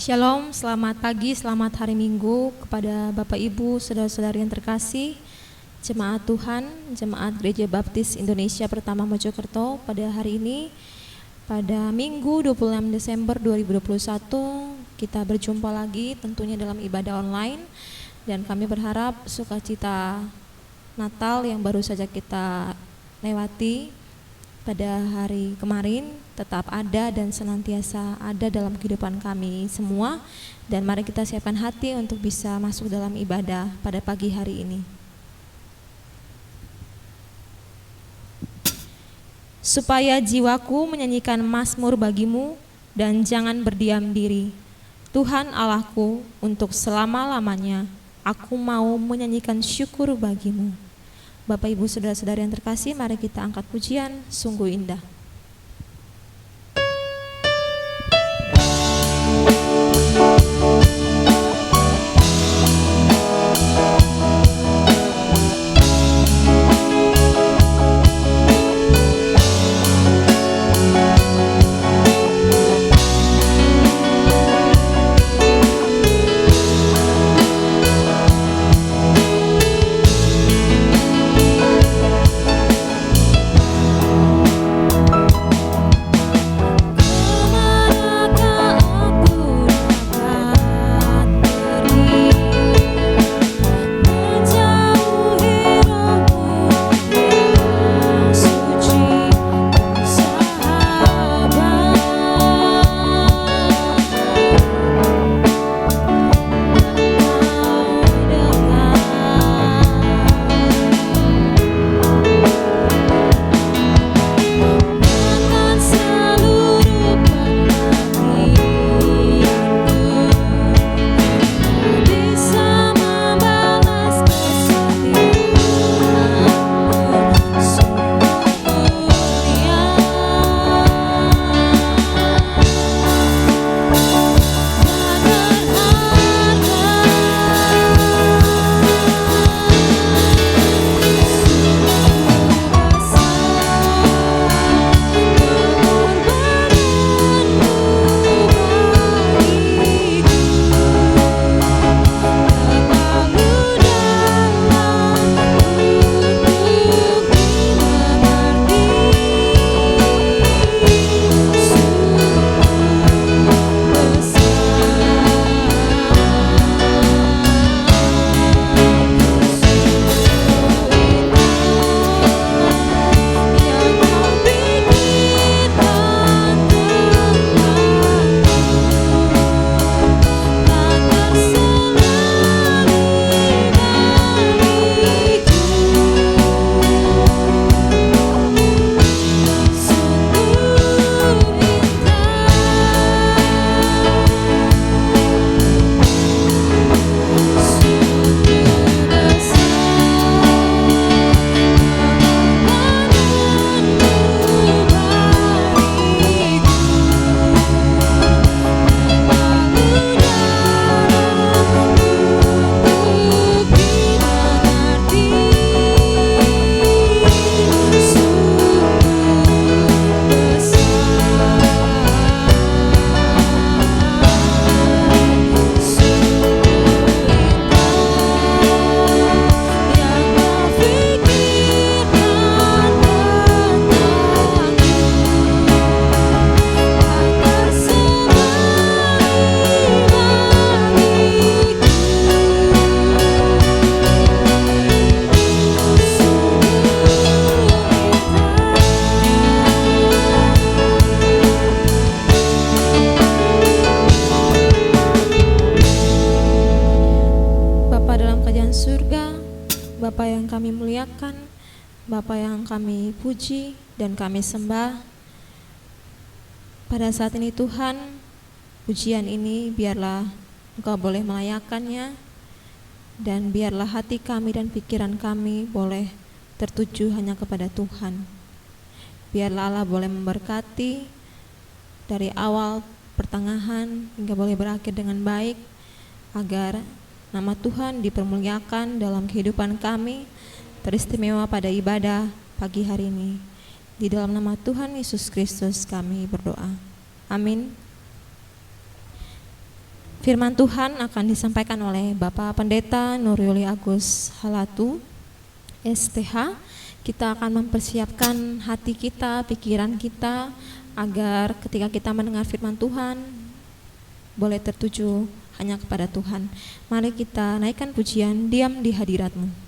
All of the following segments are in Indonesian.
Shalom, selamat pagi, selamat hari Minggu kepada Bapak Ibu, saudara-saudari yang terkasih, jemaat Tuhan, jemaat Gereja Baptis Indonesia Pertama Mojokerto. Pada hari ini, pada Minggu 26 Desember 2021, kita berjumpa lagi tentunya dalam ibadah online, dan kami berharap sukacita Natal yang baru saja kita lewati pada hari kemarin tetap ada dan senantiasa ada dalam kehidupan kami semua, dan mari kita siapkan hati untuk bisa masuk dalam ibadah pada pagi hari ini. Supaya jiwaku menyanyikan mazmur bagimu dan jangan berdiam diri. Tuhan Allahku, untuk selama-lamanya aku mau menyanyikan syukur bagimu. Bapak Ibu saudara-saudari yang terkasih, mari kita angkat pujian Sungguh Indah. Bapa yang kami muliakan, Bapa yang kami puji dan kami sembah, pada saat ini Tuhan, pujian ini biarlah Engkau boleh melayakannya, dan biarlah hati kami dan pikiran kami boleh tertuju hanya kepada Tuhan. Biarlah Allah boleh memberkati dari awal, pertengahan, hingga boleh berakhir dengan baik, agar nama Tuhan dipermuliakan dalam kehidupan kami, teristimewa pada ibadah pagi hari ini. Di dalam nama Tuhan Yesus Kristus kami berdoa. Amin. Firman Tuhan akan disampaikan oleh Bapak Pendeta Nuryuli Agus Halatu, STH. Kita akan mempersiapkan hati kita, pikiran kita, agar ketika kita mendengar firman Tuhan, boleh tertuju hanya kepada Tuhan. Mari kita naikkan pujian Diam di Hadirat-Mu.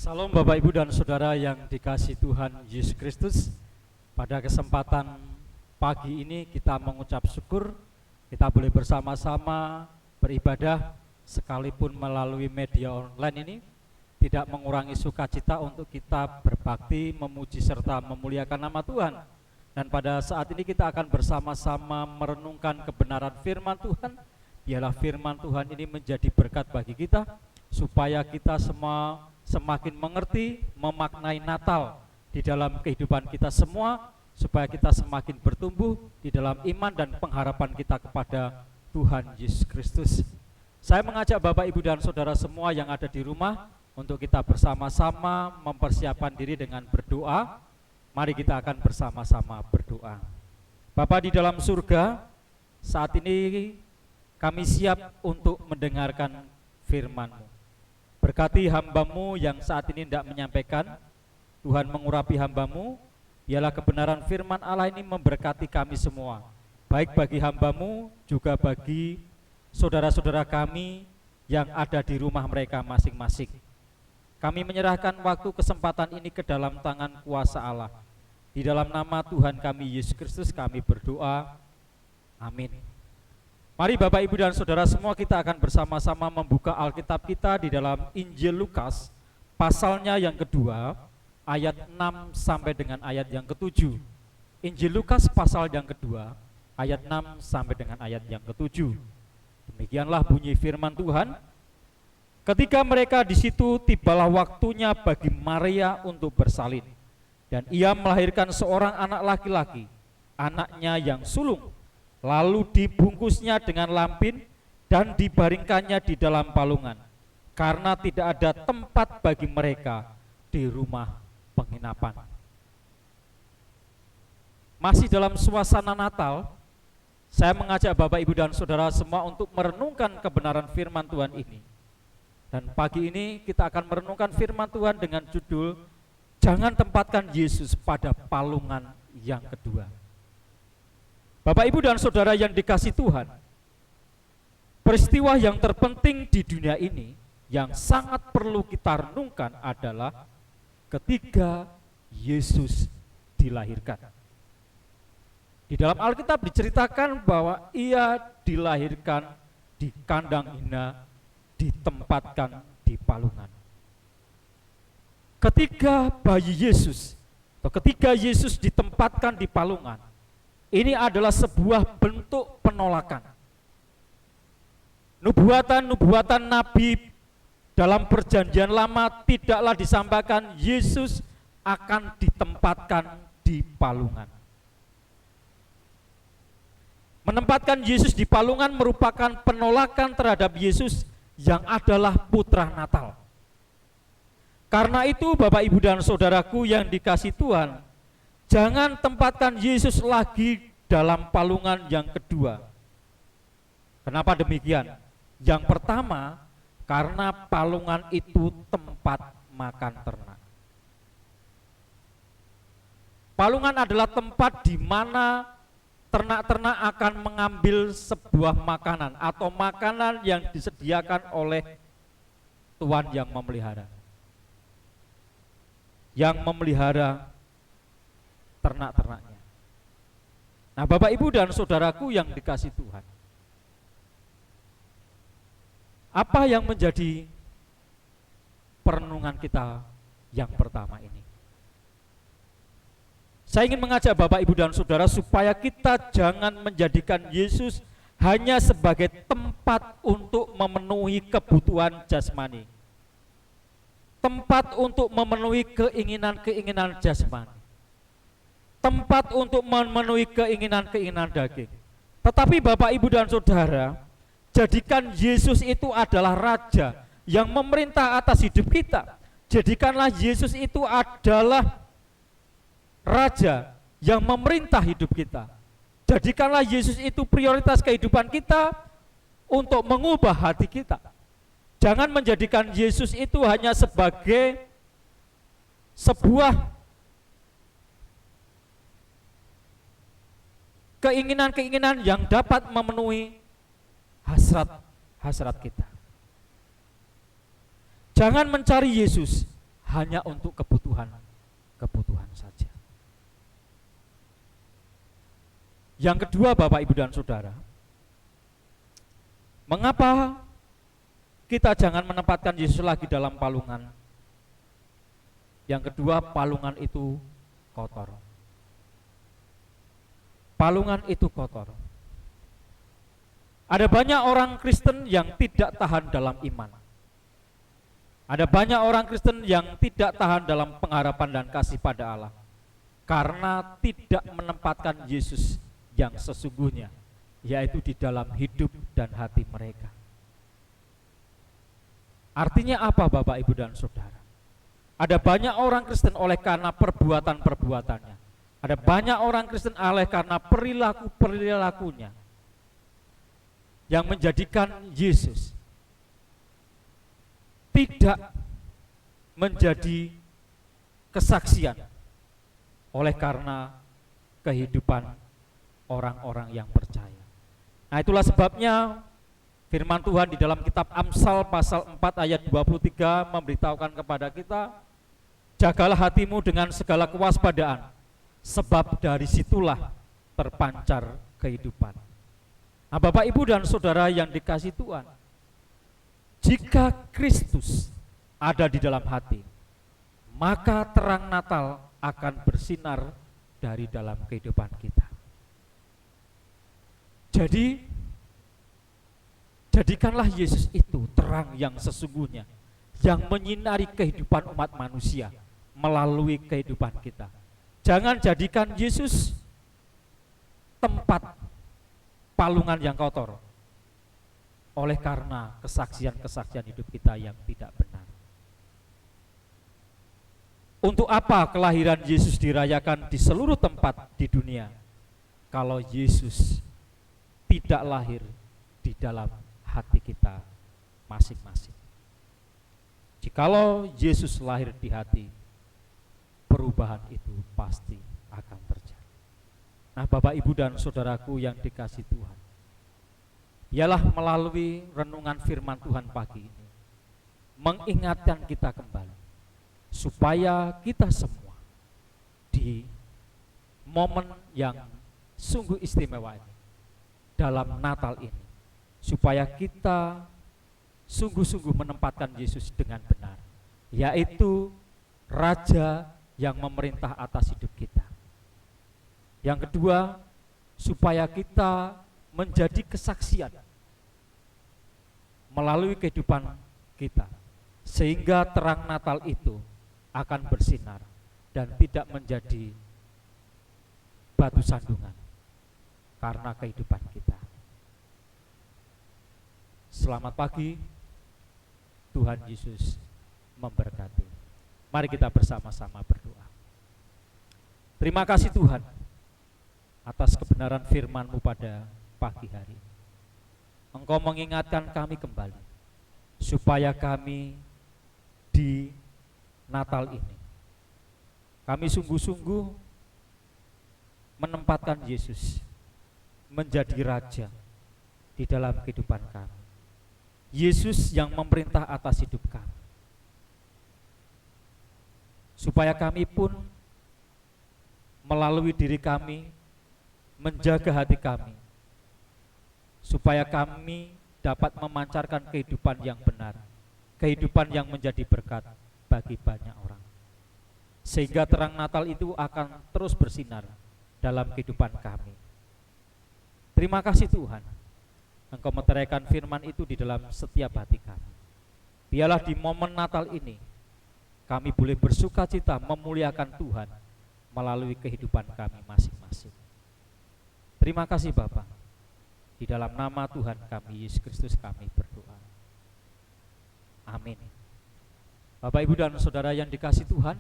Salam Bapak Ibu dan Saudara yang dikasihi Tuhan Yesus Kristus. Pada kesempatan pagi ini kita mengucap syukur kita boleh bersama-sama beribadah sekalipun melalui media online ini. Tidak mengurangi sukacita untuk kita berbakti, memuji serta memuliakan nama Tuhan. Dan pada saat ini kita akan bersama-sama merenungkan kebenaran firman Tuhan. Biarlah firman Tuhan ini menjadi berkat bagi kita, supaya kita semua semakin mengerti, memaknai Natal di dalam kehidupan kita semua, supaya kita semakin bertumbuh di dalam iman dan pengharapan kita kepada Tuhan Yesus Kristus. Saya mengajak Bapak, Ibu, dan Saudara semua yang ada di rumah untuk kita bersama-sama mempersiapkan diri dengan berdoa. Mari kita akan bersama-sama berdoa. Bapa di dalam surga, saat ini kami siap untuk mendengarkan firman-Mu. Berkati hamba-Mu yang saat ini tidak menyampaikan. Tuhan mengurapi hamba-Mu. Biarlah kebenaran firman Allah ini memberkati kami semua, baik bagi hamba-Mu juga bagi saudara-saudara kami yang ada di rumah mereka masing-masing. Kami menyerahkan waktu kesempatan ini ke dalam tangan kuasa Allah. Di dalam nama Tuhan kami Yesus Kristus kami berdoa. Amin. Mari Bapak, Ibu, dan Saudara semua kita akan bersama-sama membuka Alkitab kita di dalam Injil Lukas, pasalnya yang kedua, ayat 6 sampai dengan ayat yang ke-7. Injil Lukas pasal yang kedua, ayat 6 sampai dengan ayat yang ke-7. Demikianlah bunyi firman Tuhan. Ketika mereka di situ, tibalah waktunya bagi Maria untuk bersalin. Dan ia melahirkan seorang anak laki-laki, anaknya yang sulung. Lalu dibungkusnya dengan lampin dan dibaringkannya di dalam palungan, karena tidak ada tempat bagi mereka di rumah penginapan. Masih dalam suasana Natal, saya mengajak Bapak, Ibu, dan Saudara semua untuk merenungkan kebenaran firman Tuhan ini. Dan pagi ini kita akan merenungkan firman Tuhan dengan judul Jangan Tempatkan Yesus pada Palungan yang Kedua. Bapak, Ibu, dan Saudara yang dikasihi Tuhan, peristiwa yang terpenting di dunia ini yang sangat perlu kita renungkan adalah ketika Yesus dilahirkan. Di dalam Alkitab diceritakan bahwa ia dilahirkan di kandang hina, ditempatkan di palungan. Ketika bayi Yesus atau ketika Yesus ditempatkan di palungan, ini adalah sebuah bentuk penolakan. Nubuatan-nubuatan Nabi dalam perjanjian lama tidaklah disampaikan Yesus akan ditempatkan di palungan. Menempatkan Yesus di palungan merupakan penolakan terhadap Yesus yang adalah putra Natal. Karena itu Bapak, Ibu, dan Saudaraku yang dikasihi Tuhan, jangan tempatkan Yesus lagi dalam palungan yang kedua. Kenapa demikian? Yang pertama, karena palungan itu tempat makan ternak. Palungan adalah tempat di mana ternak-ternak akan mengambil sebuah makanan atau makanan yang disediakan oleh tuan yang memelihara. Yang memelihara ternak-ternaknya. Nah, Bapak, Ibu, dan Saudaraku yang dikasihi Tuhan, apa yang menjadi perenungan kita yang pertama ini? Saya ingin mengajak Bapak, Ibu, dan Saudara supaya kita jangan menjadikan Yesus hanya sebagai tempat untuk memenuhi kebutuhan jasmani, tempat untuk memenuhi keinginan-keinginan jasmani, tempat untuk memenuhi keinginan-keinginan daging. Tetapi Bapak, Ibu, dan Saudara, jadikan Yesus itu adalah Raja yang memerintah atas hidup kita. Jadikanlah Yesus itu adalah Raja yang memerintah hidup kita. Jadikanlah Yesus itu prioritas kehidupan kita untuk mengubah hati kita. Jangan menjadikan Yesus itu hanya sebagai sebuah keinginan-keinginan yang dapat memenuhi hasrat-hasrat kita. Jangan mencari Yesus hanya untuk kebutuhan saja. Yang kedua, Bapak, Ibu, dan Saudara, mengapa kita jangan menempatkan Yesus lagi dalam palungan? Yang kedua, palungan itu kotor. Palungan itu kotor. Ada banyak orang Kristen yang tidak tahan dalam iman. Ada banyak orang Kristen yang tidak tahan dalam pengharapan dan kasih pada Allah karena tidak menempatkan Yesus yang sesungguhnya, yaitu di dalam hidup dan hati mereka. Artinya apa, Bapak, Ibu, dan Saudara? Ada banyak orang Kristen oleh karena perbuatan-perbuatannya. Ada banyak orang Kristen oleh karena perilaku-perilakunya yang menjadikan Yesus tidak menjadi kesaksian oleh karena kehidupan orang-orang yang percaya. Nah, itulah sebabnya firman Tuhan di dalam kitab Amsal pasal 4 ayat 23 memberitahukan kepada kita, jagalah hatimu dengan segala kewaspadaan, sebab dari situlah terpancar kehidupan. Nah, Bapak, Ibu, dan Saudara yang dikasihi Tuhan, jika Kristus ada di dalam hati, maka terang Natal akan bersinar dari dalam kehidupan kita. Jadi, jadikanlah Yesus itu terang yang sesungguhnya, yang menyinari kehidupan umat manusia melalui kehidupan kita. Jangan jadikan Yesus tempat palungan yang kotor oleh karena kesaksian-kesaksian hidup kita yang tidak benar. Untuk apa kelahiran Yesus dirayakan di seluruh tempat di dunia kalau Yesus tidak lahir di dalam hati kita masing-masing? Jikalau Yesus lahir di hati, perubahan itu pasti akan terjadi. Nah, Bapak, Ibu, dan Saudaraku yang dikasihi Tuhan, ialah melalui renungan firman Tuhan pagi ini mengingatkan kita kembali supaya kita semua di momen yang sungguh istimewa ini, dalam Natal ini, supaya kita sungguh-sungguh menempatkan Yesus dengan benar, yaitu Raja yang memerintah atas hidup kita. Yang kedua, supaya kita menjadi kesaksian melalui kehidupan kita, sehingga terang Natal itu akan bersinar dan tidak menjadi batu sandungan karena kehidupan kita. Selamat pagi, Tuhan Yesus memberkati. Mari kita bersama-sama berdoa. Terima kasih Tuhan atas kebenaran firman-Mu pada pagi hari. Engkau mengingatkan kami kembali supaya kami di Natal ini, kami sungguh-sungguh menempatkan Yesus menjadi Raja di dalam kehidupan kami. Yesus yang memerintah atas hidup kami, supaya kami pun melalui diri kami menjaga hati kami, supaya kami dapat memancarkan kehidupan yang benar, kehidupan yang menjadi berkat bagi banyak orang, sehingga terang Natal itu akan terus bersinar dalam kehidupan kami. Terima kasih Tuhan, Engkau meteraikan firman itu di dalam setiap hati kami. Biarlah di momen Natal ini kami boleh bersuka cita memuliakan Tuhan melalui kehidupan kami masing-masing. Terima kasih Bapa. Di dalam nama Tuhan kami Yesus Kristus kami berdoa. Amin. Bapak, Ibu, dan Saudara yang dikasihi Tuhan,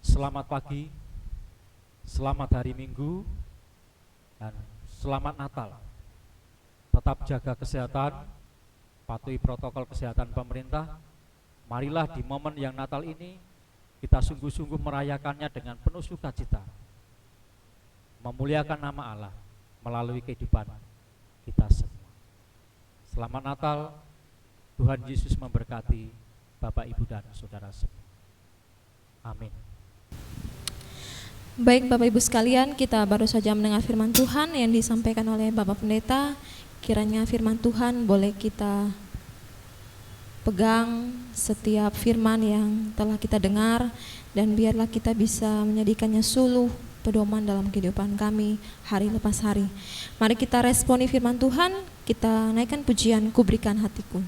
selamat pagi, selamat hari Minggu, dan selamat Natal. Tetap jaga kesehatan, patuhi protokol kesehatan pemerintah. Marilah di momen yang Natal ini kita sungguh-sungguh merayakannya dengan penuh sukacita, memuliakan nama Allah melalui kehidupan kita semua. Selamat Natal, Tuhan Yesus memberkati. Bapak, Ibu, dan saudara semua. Amin. Baik Bapak Ibu sekalian, kita baru saja mendengar firman Tuhan yang disampaikan oleh Bapak Pendeta. Kiranya firman Tuhan boleh kita pegang setiap firman yang telah kita dengar, dan biarlah kita bisa menjadikannya suluh pedoman dalam kehidupan kami hari lepas hari. Mari kita responi firman Tuhan, kita naikkan pujian Ku Berikan Hatiku.